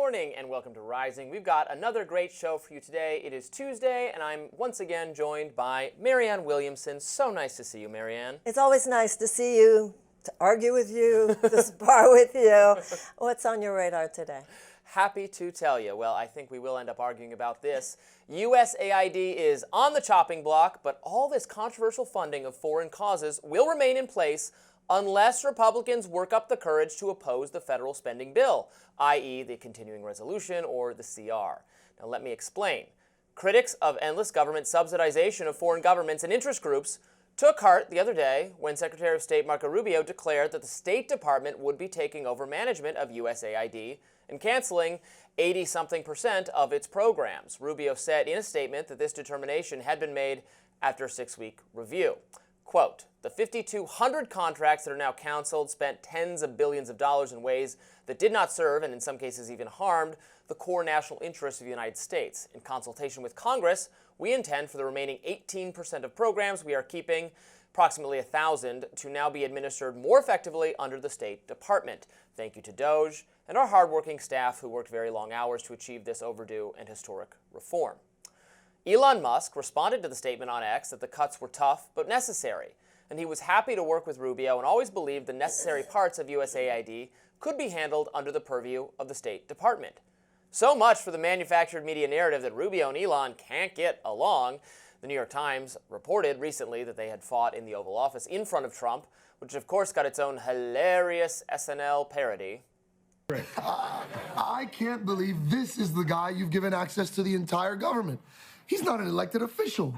morning and welcome to Rising. We've got another great show for you today. It is Tuesday and I'm once again joined by Marianne Williamson. So nice to see you, Marianne. It's always nice to see you, to argue with you, to spar with you. What's on your radar today? Happy to tell you. Well, I think we will end up arguing about this. USAID is on the chopping block, but all this controversial funding of foreign causes will remain in place unless Republicans work up the courage to oppose the federal spending bill, i.e. the continuing resolution or the CR. Now let me explain. Critics of endless government subsidization of foreign governments and interest groups took heart the other day when Secretary of State Marco Rubio declared that the State Department would be taking over management of USAID and canceling 80-something% of its programs. Rubio said in a statement that this determination had been made after a 6-week review. Quote, the 5,200 contracts that are now canceled spent tens of billions of dollars in ways that did not serve and in some cases even harmed the core national interests of the United States. In consultation with Congress, we intend for the remaining 18% of programs we are keeping, approximately 1,000, to now be administered more effectively under the State Department. Thank you to DOGE and our hardworking staff who worked very long hours to achieve this overdue and historic reform. Elon Musk responded to the statement on X that the cuts were tough but necessary, and he was happy to work with Rubio and always believed the necessary parts of USAID could be handled under the purview of the State Department. So much for the manufactured media narrative that Rubio and Elon can't get along. The New York Times reported recently that they had fought in the Oval Office in front of Trump, which of course got its own hilarious SNL parody. I can't believe this is the guy you've given access to the entire government. He's not an elected official.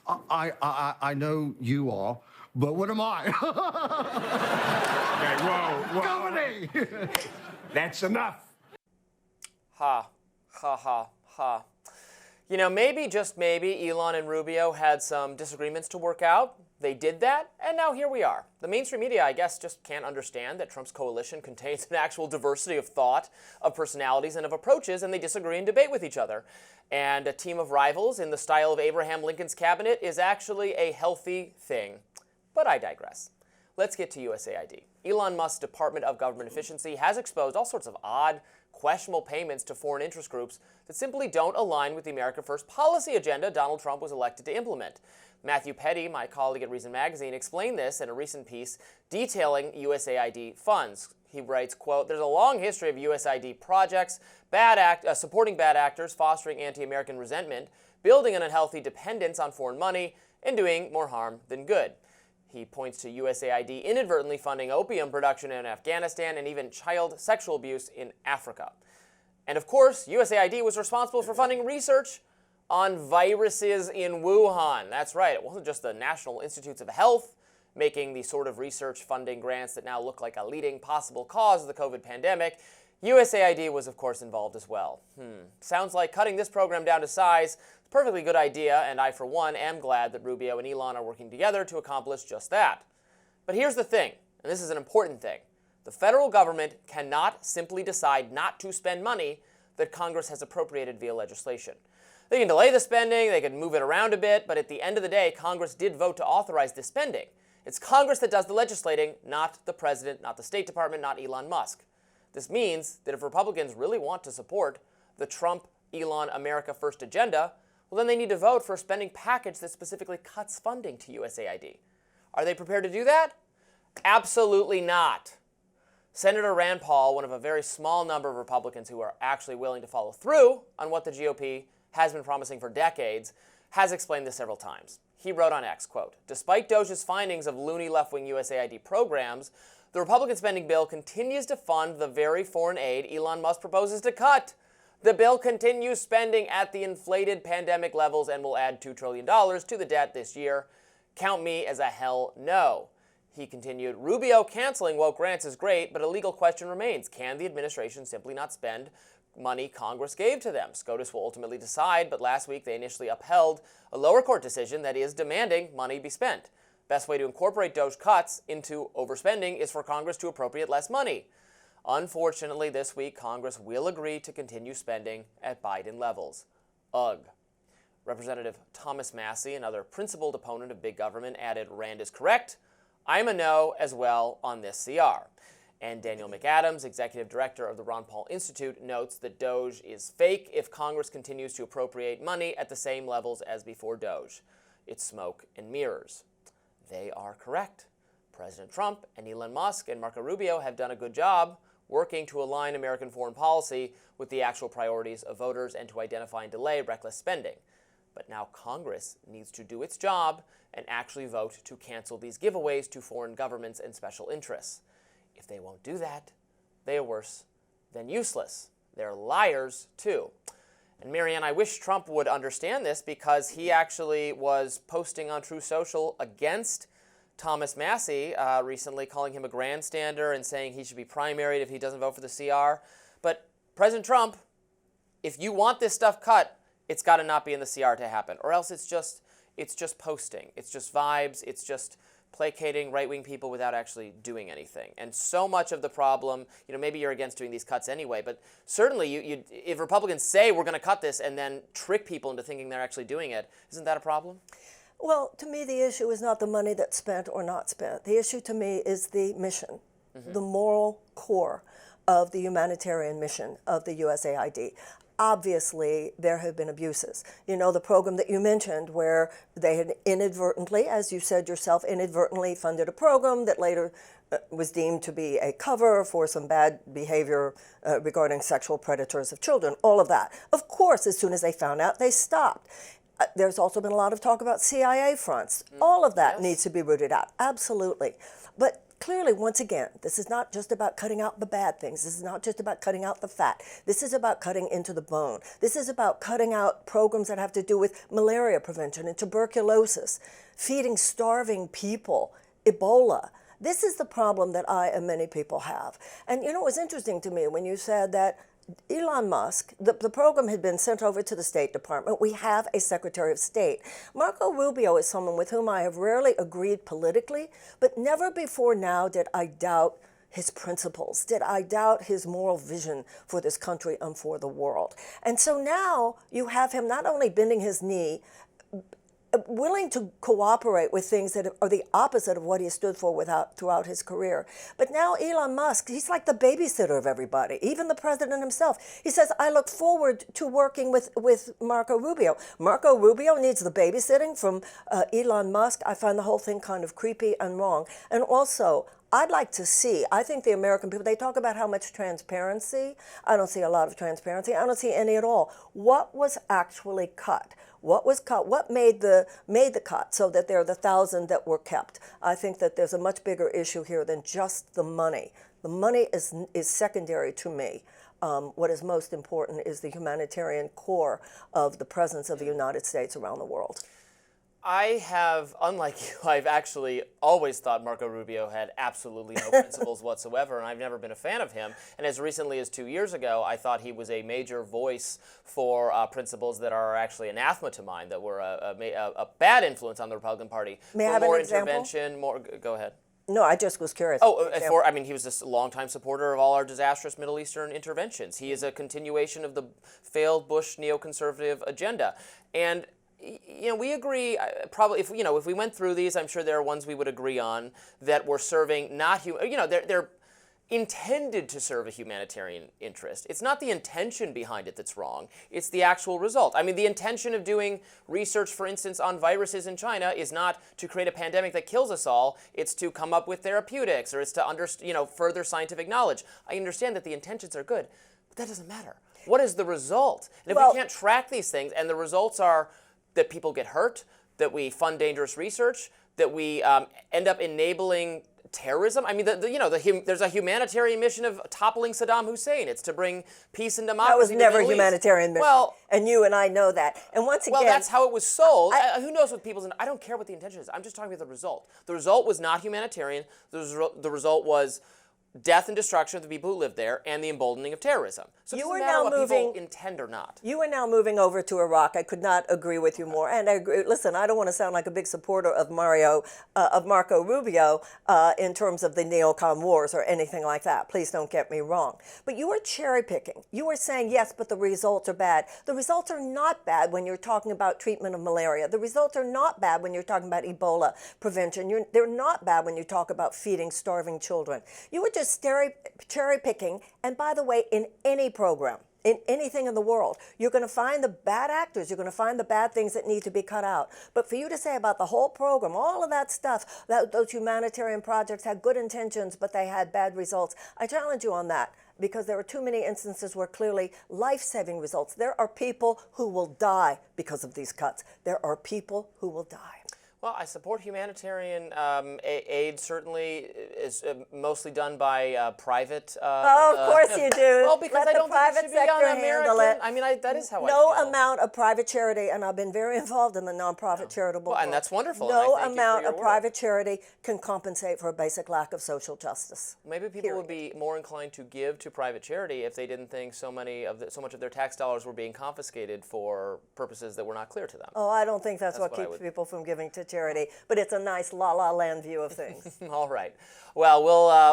I know you are, but what am I? Okay, whoa. Governor! That's enough. Ha, ha, ha, ha. You know, maybe, just maybe, Elon and Rubio had some disagreements to work out. They did that, and now here we are. The mainstream media, I guess, just can't understand that Trump's coalition contains an actual diversity of thought, of personalities, and of approaches, and they disagree and debate with each other. And a team of rivals in the style of Abraham Lincoln's cabinet is actually a healthy thing. But I digress. Let's get to USAID. Elon Musk's Department of Government Efficiency has exposed all sorts of odd, questionable payments to foreign interest groups that simply don't align with the America First policy agenda Donald Trump was elected to implement. Matthew Petty, my colleague at Reason Magazine, explained this in a recent piece detailing USAID funds. He writes, quote, there's a long history of USAID projects, supporting bad actors, fostering anti-American resentment, building an unhealthy dependence on foreign money, and doing more harm than good. He points to USAID inadvertently funding opium production in Afghanistan and even child sexual abuse in Africa. And of course, USAID was responsible for funding research on viruses in Wuhan. That's right, it wasn't just the National Institutes of Health making the sort of research funding grants that now look like a leading possible cause of the COVID pandemic. USAID was, of course, involved as well. Sounds like cutting this program down to size is a perfectly good idea, and I, for one, am glad that Rubio and Elon are working together to accomplish just that. But here's the thing, and this is an important thing. The federal government cannot simply decide not to spend money that Congress has appropriated via legislation. They can delay the spending, they can move it around a bit, but at the end of the day, Congress did vote to authorize this spending. It's Congress that does the legislating, not the president, not the State Department, not Elon Musk. This means that if Republicans really want to support the Trump, Elon, America First agenda, well, then they need to vote for a spending package that specifically cuts funding to USAID. Are they prepared to do that? Absolutely not. Senator Rand Paul, one of a very small number of Republicans who are actually willing to follow through on what the GOP has been promising for decades, has explained this several times. He wrote on X, quote, despite DOGE's findings of loony left-wing USAID programs, the Republican spending bill continues to fund the very foreign aid Elon Musk proposes to cut. The bill continues spending at the inflated pandemic levels and will add $2 trillion to the debt this year. Count me as a hell no. He continued, Rubio canceling woke grants is great, but a legal question remains. Can the administration simply not spend money Congress gave to them? SCOTUS will ultimately decide, but last week they initially upheld a lower court decision that is demanding money be spent. Best way to incorporate DOGE cuts into overspending is for Congress to appropriate less money. Unfortunately, this week, Congress will agree to continue spending at Biden levels. Ugh. Representative Thomas Massie, another principled opponent of big government, added, Rand is correct. I'm a no as well on this CR. And Daniel McAdams, executive director of the Ron Paul Institute, notes that DOGE is fake if Congress continues to appropriate money at the same levels as before DOGE. It's smoke and mirrors. They are correct. President Trump and Elon Musk and Marco Rubio have done a good job working to align American foreign policy with the actual priorities of voters and to identify and delay reckless spending. But now Congress needs to do its job and actually vote to cancel these giveaways to foreign governments and special interests. If they won't do that, they are worse than useless. They're liars, too. And Marianne, I wish Trump would understand this because he actually was posting on True Social against Thomas Massie recently, calling him a grandstander and saying he should be primaried if he doesn't vote for the CR. But President Trump, if you want this stuff cut, it's got to not be in the CR to happen, or else it's just posting. It's just vibes. It's just placating right-wing people without actually doing anything. And so much of the problem, maybe you're against doing these cuts anyway, but certainly if Republicans say we're going to cut this and then trick people into thinking they're actually doing it, isn't that a problem? Well, to me, the issue is not the money that's spent or not spent. The issue to me is the mission, the moral core of the humanitarian mission of the USAID. Obviously, there have been abuses. The program that you mentioned where they had inadvertently, as you said yourself, inadvertently funded a program that later was deemed to be a cover for some bad behavior regarding sexual predators of children, all of that. Of course, as soon as they found out, they stopped. There's also been a lot of talk about CIA fronts. All of that needs to be rooted out, absolutely. But clearly, once again, this is not just about cutting out the bad things. This is not just about cutting out the fat. This is about cutting into the bone. This is about cutting out programs that have to do with malaria prevention and tuberculosis, feeding starving people, Ebola. This is the problem that I and many people have. And it was interesting to me when you said that Elon Musk, the program had been sent over to the State Department. We have a Secretary of State. Marco Rubio is someone with whom I have rarely agreed politically, but never before now did I doubt his principles, did I doubt his moral vision for this country and for the world. And so now you have him not only bending his knee, willing to cooperate with things that are the opposite of what he stood for throughout his career. But now Elon Musk, he's like the babysitter of everybody, even the president himself. He says, I look forward to working with Marco Rubio. Marco Rubio needs the babysitting from Elon Musk. I find the whole thing kind of creepy and wrong. And also, I'd like to see, I think the American people, they talk about how much transparency. I don't see a lot of transparency. I don't see any at all. What was actually cut? What was cut? What made the cut so that there are the 1,000 that were kept? I think that there's a much bigger issue here than just the money. The money is secondary to me. What is most important is the humanitarian core of the presence of the United States around the world. I have, unlike you, I've actually always thought Marco Rubio had absolutely no principles whatsoever, and I've never been a fan of him. And as recently as 2 years ago, I thought he was a major voice for principles that are actually anathema to mine, that were a bad influence on the Republican Party. May I have an example? Intervention, more. Go ahead. No, I just was curious. He was a longtime supporter of all our disastrous Middle Eastern interventions. He is a continuation of the failed Bush neoconservative agenda. And we agree, probably, if we went through these, I'm sure there are ones we would agree on that were serving they're intended to serve a humanitarian interest. It's not the intention behind it that's wrong. It's the actual result. I mean, the intention of doing research, for instance, on viruses in China is not to create a pandemic that kills us all. It's to come up with therapeutics, or it's to further scientific knowledge. I understand that the intentions are good, but that doesn't matter. What is the result? And if we can't track these things, and the results are that people get hurt, that we fund dangerous research, that we end up enabling terrorism. I mean, there's a humanitarian mission of toppling Saddam Hussein. It's to bring peace and democracy. That was to never the a Middle humanitarian mission. Well, and you and I know that. And once again, well, that's how it was sold. Who knows what people's? I don't care what the intention is. I'm just talking about the result. The result was not humanitarian. The result was death and destruction of the people who live there, and the emboldening of terrorism. So it doesn't matter what people intend or not. You are now moving over to Iraq. I could not agree with you more. And I agree. Listen, I don't want to sound like a big supporter of Marco Rubio in terms of the neocon wars or anything like that. Please don't get me wrong. But you are cherry picking. You are saying, yes, but the results are bad. The results are not bad when you're talking about treatment of malaria. The results are not bad when you're talking about Ebola prevention. They're not bad when you talk about feeding starving children. You were just just cherry picking. And by the way, in any program, in anything in the world, you're going to find the bad actors, you're going to find the bad things that need to be cut out. But for you to say about the whole program, all of that stuff, that those humanitarian projects had good intentions, but they had bad results, I challenge you on that, because there are too many instances where clearly life-saving results. There are people who will die because of these cuts. There are people who will die. Well, I support humanitarian aid. Certainly, is mostly done by private. Oh, of course you do. Well, because Let I the don't think private it should be on sector handle American. it. I mean, that is how I No feel. amount of private charity, and I've been very involved in the nonprofit charitable Well, and world. that's wonderful, and I No thank you for amount your of work. private charity can compensate for a basic lack of social justice. Maybe people would be more inclined to give to private charity if they didn't think so much of their tax dollars were being confiscated for purposes that were not clear to them. Oh, I don't think that's what what I keeps would- people from giving to charity, but it's a nice la-la land view of things. All right. Well,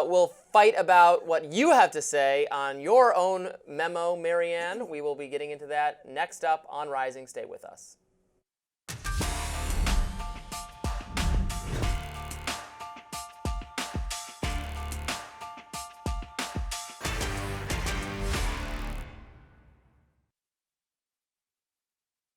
we'll fight about what you have to say on your own memo, Marianne. We will be getting into that next up on Rising. Stay with us.